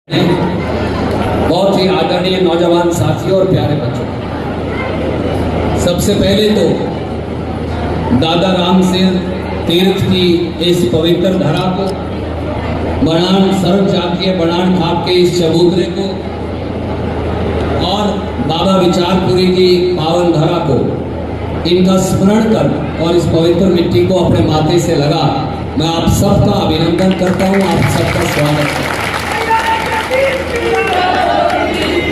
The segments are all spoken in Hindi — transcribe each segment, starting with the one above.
बहुत ही आदरणीय नौजवान साथियों और प्यारे बच्चों, सबसे पहले तो दादा राम सिंह तीर्थ की इस पवित्र धरा को, बनान सर्व जातीय बनान खाप के इस चबूतरे को और बाबा विचारपुरी की पावन धरा को, इनका स्मरण कर और इस पवित्र मिट्टी को अपने माथे से लगा मैं आप सबका अभिनंदन करता हूं, आप सबका स्वागत करता हूं।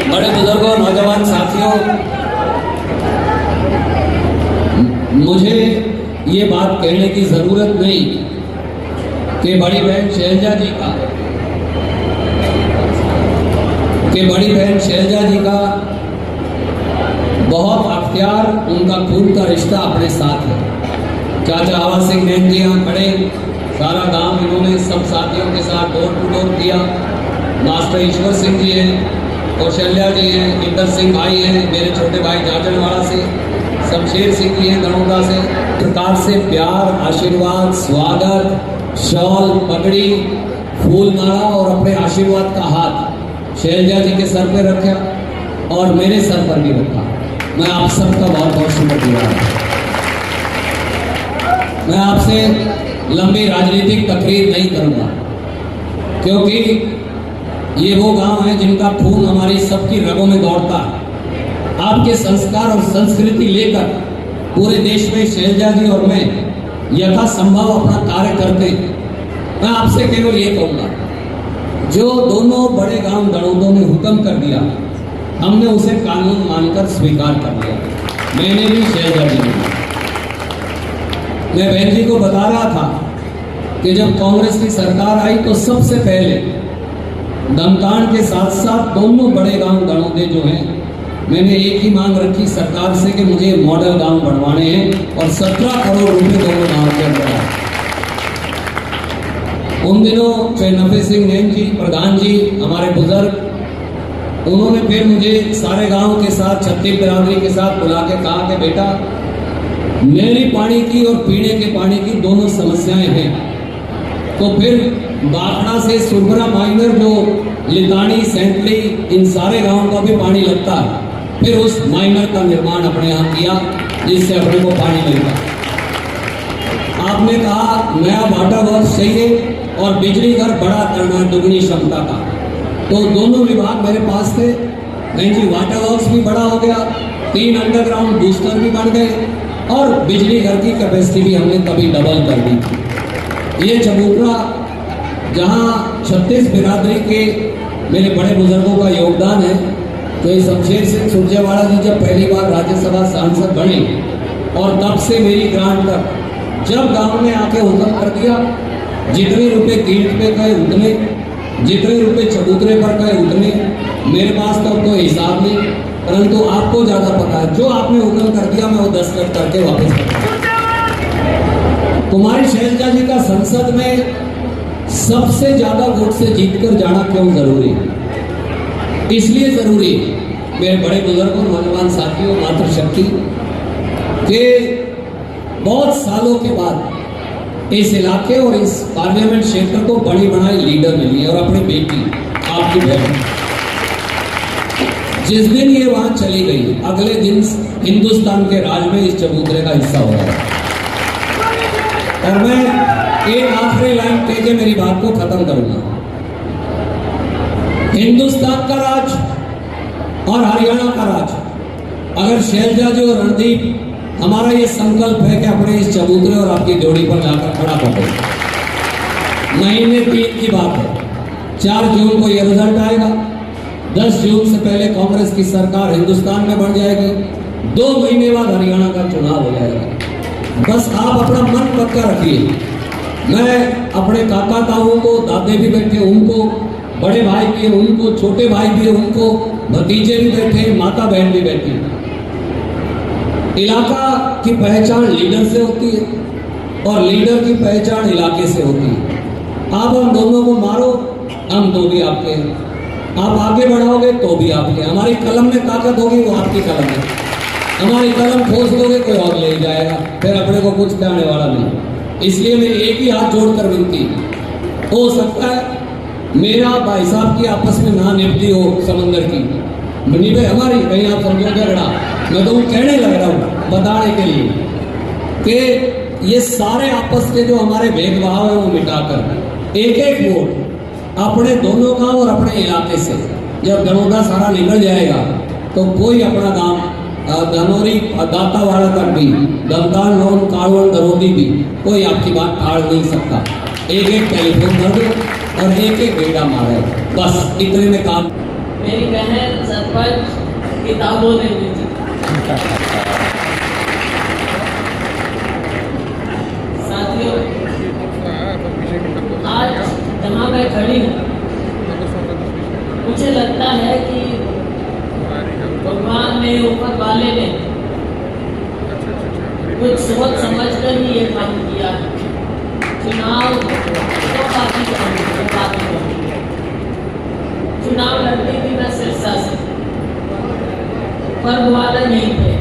बड़े बुजुर्गों, नौजवान साथियों, मुझे ये बात कहने की जरूरत नहीं कि बड़ी बहन शैलजा जी का बहुत अख्तियार, उनका खून का रिश्ता अपने साथ है। चाचा हवा सिंह नैन जी यहाँ खड़े, सारा गांव इन्होंने सब साथियों के साथ डोर टू डोर किया। मास्टर ईश्वर सिंह जी हैं, कौशल्या जी हैं, इंदर सिंह भाई हैं, मेरे छोटे भाई जाजनवाड़ा से, शमशेर सिंह जी हैं दड़ौदा से। प्रकार से प्यार, आशीर्वाद, स्वागत, शॉल, पगड़ी, फूल माला और अपने आशीर्वाद का हाथ शैलजा जी के सर पे रखा और मेरे सर पर भी रखा। मैं आप सबका बहुत बहुत शुक्रगुजार हूँ। मैं आपसे लंबी राजनीतिक तकरीर नहीं करूँगा, क्योंकि ये वो गांव है जिनका खून हमारी सबकी रगों में दौड़ता है। आपके संस्कार और संस्कृति लेकर पूरे देश में शैलजा जी और मैं यथासंभव अपना कार्य करते हैं। मैं आपसे केवल ये कहूँगा, जो दोनों बड़े गांव दड़ौदों ने हुक्म कर दिया, हमने उसे कानून मानकर स्वीकार कर लिया। मैंने भी, शैलजा जी ने। मैं बहन जी को बता रहा था कि जब कांग्रेस की सरकार आई तो सबसे पहले दमतान के साथ साथ दोनों बड़े गांव दड़ौदे जो हैं, मैंने एक ही मांग रखी सरकार से कि मुझे मॉडल गांव बनवाने हैं और 17 करोड़ रुपए दोनों गांव के अंदर आए। उन दिनों नफे सिंह नैन जी, प्रधान जी, हमारे बुजुर्ग, उन्होंने फिर मुझे सारे गांव के साथ, छत्तीस बिरादरी के साथ बुला के कहा कि बेटा, नहरी पानी की और पीने के पानी की दोनों समस्याएं हैं, तो फिर बाखड़ा से सुरबरा माइनर जो लितानी, सैंतली, इन सारे गांवों का भी पानी लगता है। फिर उस माइनर का निर्माण अपने यहाँ किया जिससे अपने को पानी मिलता। आपने कहा नया वाटर वर्क्स चाहिए और बिजली घर बड़ा करना, दुगनी क्षमता का, तो दोनों विभाग मेरे पास थे। नहीं जी, वाटर वर्क्स भी बड़ा हो गया, 3 अंडरग्राउंड बूस्टर भी बन गए और बिजली घर की कैपेसिटी भी हमने तभी डबल कर दी। ये चबूतरा, जहाँ 36 बिरादरी के मेरे बड़े बुजुर्गों का योगदान है, तो ये शमशेर सिंह सुरजेवाला जी जब पहली बार राज्यसभा सांसद बने और तब से मेरी ग्रांट तक, जब गांव में आके हुक्म कर दिया, जितने रुपए तीर्थ पे गए उतने, जितने रुपए चबूतरे पर गए उतने। मेरे पास तो कोई हिसाब नहीं, परंतु आपको ज्यादा पता है। जो आपने हुक्म कर दिया मैं वो 10 मिनट करके वापस कर। कुमारी शैलजा जी का संसद में सबसे ज्यादा वोट से जीतकर जाना क्यों जरूरी है? इसलिए जरूरी है, मेरे बड़े बुजुर्गों, नौजवान साथियों, मातृशक्ति, के बहुत सालों के बाद इस इलाके और इस पार्लियामेंट क्षेत्र को बड़ी बनाई लीडर मिली है और अपनी बेटी, आपकी बहन, जिस दिन ये वहां चली गई, अगले दिन हिंदुस्तान के राज में इस चबूतरे का हिस्सा हो गया। और मैं एक आखिरी लाइन कह के मेरी बात को खत्म करूंगा। हिंदुस्तान का राज और हरियाणा का राज, अगर शैलजा जी और रणदीप, हमारा ये संकल्प है कि अपने इस चबूतरे और आपकी जोड़ी पर जाकर खड़ा कर दो। महीने 3 की बात है, 4 जून को यह रिजल्ट आएगा, 10 जून से पहले कांग्रेस की सरकार हिंदुस्तान में बन जाएगी, 2 महीने बाद हरियाणा का चुनाव हो जाएगा। बस आप अपना मन पक्का रखिए। मैं अपने काका ताऊ को, दादे भी बैठे उनको, बड़े भाई भी है उनको, छोटे भाई भी है उनको, भतीजे भी बैठे, माता बहन भी बैठी। इलाका की पहचान लीडर से होती है और लीडर की पहचान इलाके से होती है। आप हम दोनों को मारो, हम तो भी आपके हैं। आप आगे बढ़ाओगे तो भी आपके। हमारी कलम में ताकत होगी, वो आपकी कलम है। हमारी कलम ठोस दोगे, कोई और ले जाएगा, फिर अपने को कुछ कहने वाला नहीं। इसलिए मेरी एक ही हाथ जोड़कर विनती, हो सकता है मेरा भाई साहब की आपस में ना निपटी हो समंदर की निभे हमारी, कहीं आप समझो झगड़ा, मैं तो वो कहने लग रहा हूँ बताने के लिए कि ये सारे आपस के जो हमारे भेदभाव है वो मिटाकर एक एक वोट अपने दोनों गांव और अपने इलाके से जब दरोदा सारा निकल जाएगा तो कोई अपना गांव धनौरी दातावाड़ा तक भी, दमदार लोन कालवन दरोदी भी कोई आपकी बात टाल नहीं सकता। एक एक टेलीफोन कर दो और एक एक बेटा मारो, बस इतने में काम। मेरी बहन सरपंच किताबों ने दी। साथियों, आज जहाँ मैं खड़ी हूँ मुझे लगता है कि भगवान ने, ऊपर वाले ने कुछ सोच समझ कर ही ये काम किया है। चुनाव तो काफी चुनाव लड़ती थी मैं सिरसा से, पर वाला यहीं पे,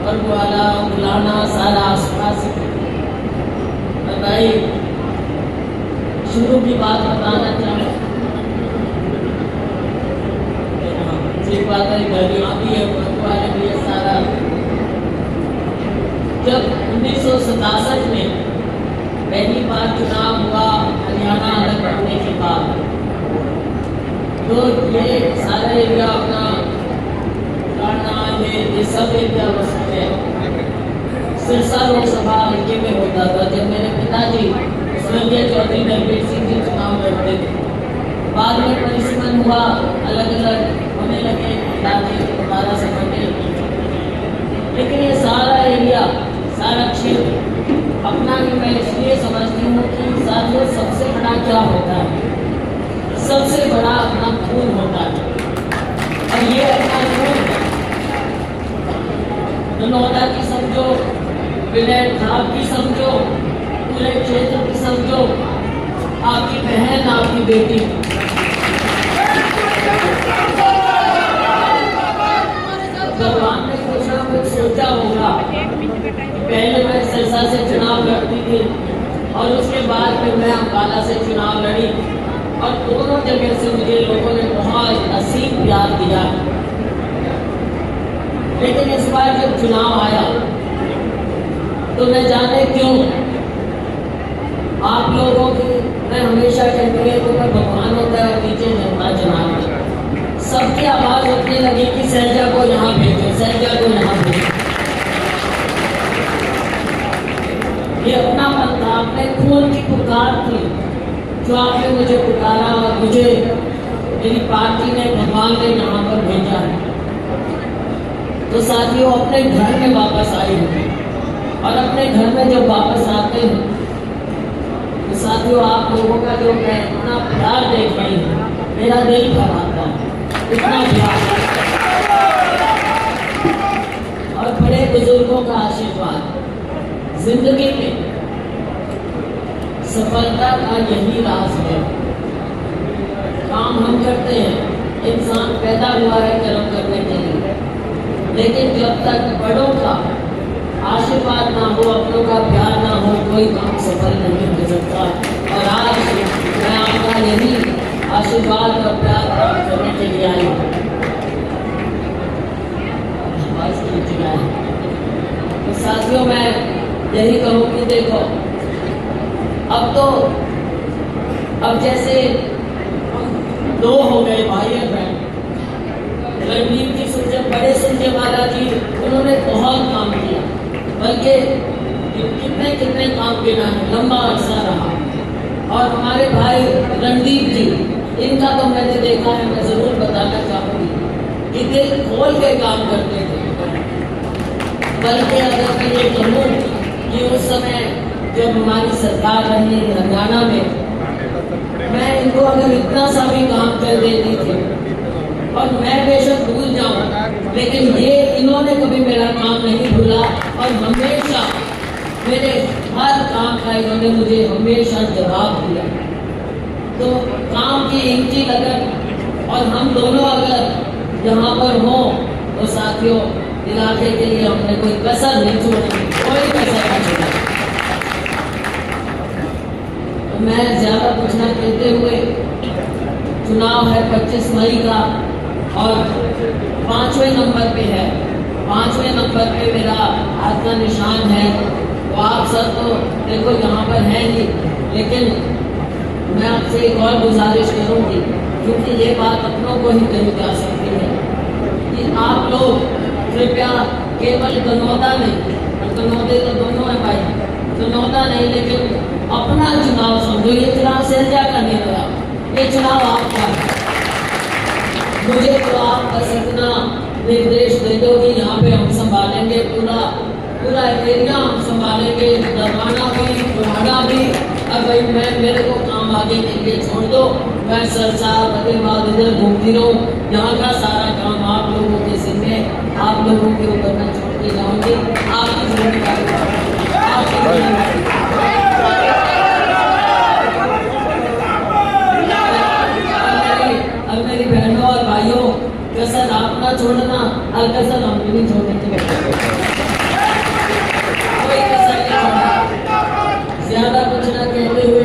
पर वाला बुलाना सारा आसपास। बताइए, शुरू की बात बताना चाहूँ, एक बात है गलियाँ भी है, वाले भी है सारा। जब 1967 में पहली बार चुनाव हुआ हरियाणा अलग होने के बाद, तो ये सारा एरिया अपना ये सब एरिया बसते हैं। सिरसा लोकसभा हल्के में होता था जब मेरे पिताजी स्वर्गीय चौधरी दलबीर सिंह जी चुनाव लड़ते थे। बाद में परिसीमन हुआ, अलग अलग होने लगे राज्य दोबारा से बने, लेकिन ये सारा एरिया, सारा क्षेत्र अपना ही मैं इसलिए समझती हूँ कि साथियों सबसे बड़ा क्या होता है, सबसे बड़ा अपना खून होता है। और ये अपना खून धनौदा की समझो, विनय खाब की समझो, पूरे क्षेत्र की समझो, आपकी बहन, आपकी बेटी। भगवान ने कुछ ना कुछ सोचा होगा। पहले मैं सिरसा से चुनाव लड़ती थी और उसके बाद फिर मैं अम्बाला से चुनाव लड़ी, और दोनों जगह से मुझे लोगों ने बहुत असीम प्यार दिया। लेकिन इस बार जब चुनाव आया तो न जाने क्यों आप लोगों की, मैं हमेशा कहती है तो मैं भगवान होता है और नीचे जनता चुनाव, सबकी आवाज उठने लगी कि सैजा को यहाँ भेजो, सैजा को यहाँ भेजो। ये अपना मन था, अपने खून की पुकार थी जो आपने मुझे पुकारा और मुझे मेरी पार्टी ने, भगवान ने यहाँ पर भेजा है। तो साथियों, अपने घर में वापस आई हूँ, और अपने घर में जब वापस आते हैं तो साथियों आप लोगों का जो मैं इतना प्यार देख रही हूँ, मेरा दिल भर आता है, इतना प्यार। और बड़े बुजुर्गों का आशीर्वाद, जिंदगी में सफलता का यही राज है। काम हम करते हैं, इंसान पैदा हुआ है कर्म करने के लिए, लेकिन जब तक बड़ों का आशीर्वाद ना हो, अपनों का प्यार ना हो, कोई काम सफल नहीं हो सकता। और आज मैं आपका यही आशीर्वाद और प्यार प्राप्त करने के लिए आई हूँ। तो साथियों, मैं यही कहूँ कि देखो, अब जैसे दो हो गए भाई और बहन। रणवीर जी बड़े सुरजेवाला जी, उन्होंने बहुत काम किया, बल्कि कितने कितने काम किया है, लंबा अरसा रहा। और हमारे भाई रणदीप जी, इनका तो मैंने देखा है, मैं जरूर बताना चाहूँगी कि दिल खोल के काम करते थे। बल्कि अगर मैं ये कहूँ कि उस समय जब हमारी सरकार रही हरियाणा में, मैं इनको अगर इतना सा भी काम कर देती थी, और मैं बेशक भूल जाऊं, लेकिन ये इन्होंने कभी मेरा काम नहीं भूला, और हमेशा मेरे हर काम का इन्होंने मुझे हमेशा जवाब दिया। तो काम की इनकी लगन, और हम दोनों अगर यहाँ पर हों तो साथियों, इलाके के लिए हमने कोई कसर नहीं छोड़ी, कोई कसर नहीं छोड़ी। तो मैं ज्यादा कुछ ना कहते हुए, चुनाव है 25 मई का और 5वें नंबर पे है। 5वें नंबर पे मेरा हाथ का निशान है। तो आप सब तो देखो यहाँ पर है ही, लेकिन मैं आपसे एक और गुजारिश करूंगी, क्योंकि ये बात अपनों को ही कही जा सकती है कि आप लोग कृपया केवल कनौदा नहीं, कनौदे तो दोनों है भाई, कनौदा नहीं, लेकिन अपना चुनाव समझो। ये चुनाव सिरजा का नहीं रहा, ये चुनाव आपका है। मुझे तो आप बस इतना निर्देश दे दो कि यहाँ पे हम संभालेंगे पूरा एरिया, हम संभालेंगे दरवाना भी, बुढ़ाना भी। अब भाई मेरे को काम आगे के लिए छोड़ दो, मैं सरसा बदेबाद इधर घूमती रहूँ। यहाँ का सारा काम आप लोगों के जिम्मे, आप लोगों के ऊपर मैं छोड़ के जाऊँगी। आपकी जिम्मेदारी, आपकी जिम्मेदारी। अब मेरी बहनों और भाइयों, कसर आप ना छोड़ना और कसर हम भी नहीं छोड़ेंगे। कोई कसर नहीं छोड़ना। ज्यादा कुछ ना कहते हुए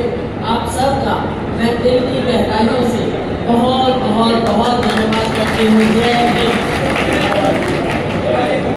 आप सबका मैं दिल की गहराइयों से बहुत बहुत बहुत धन्यवाद करती हूँ। जय हिंद।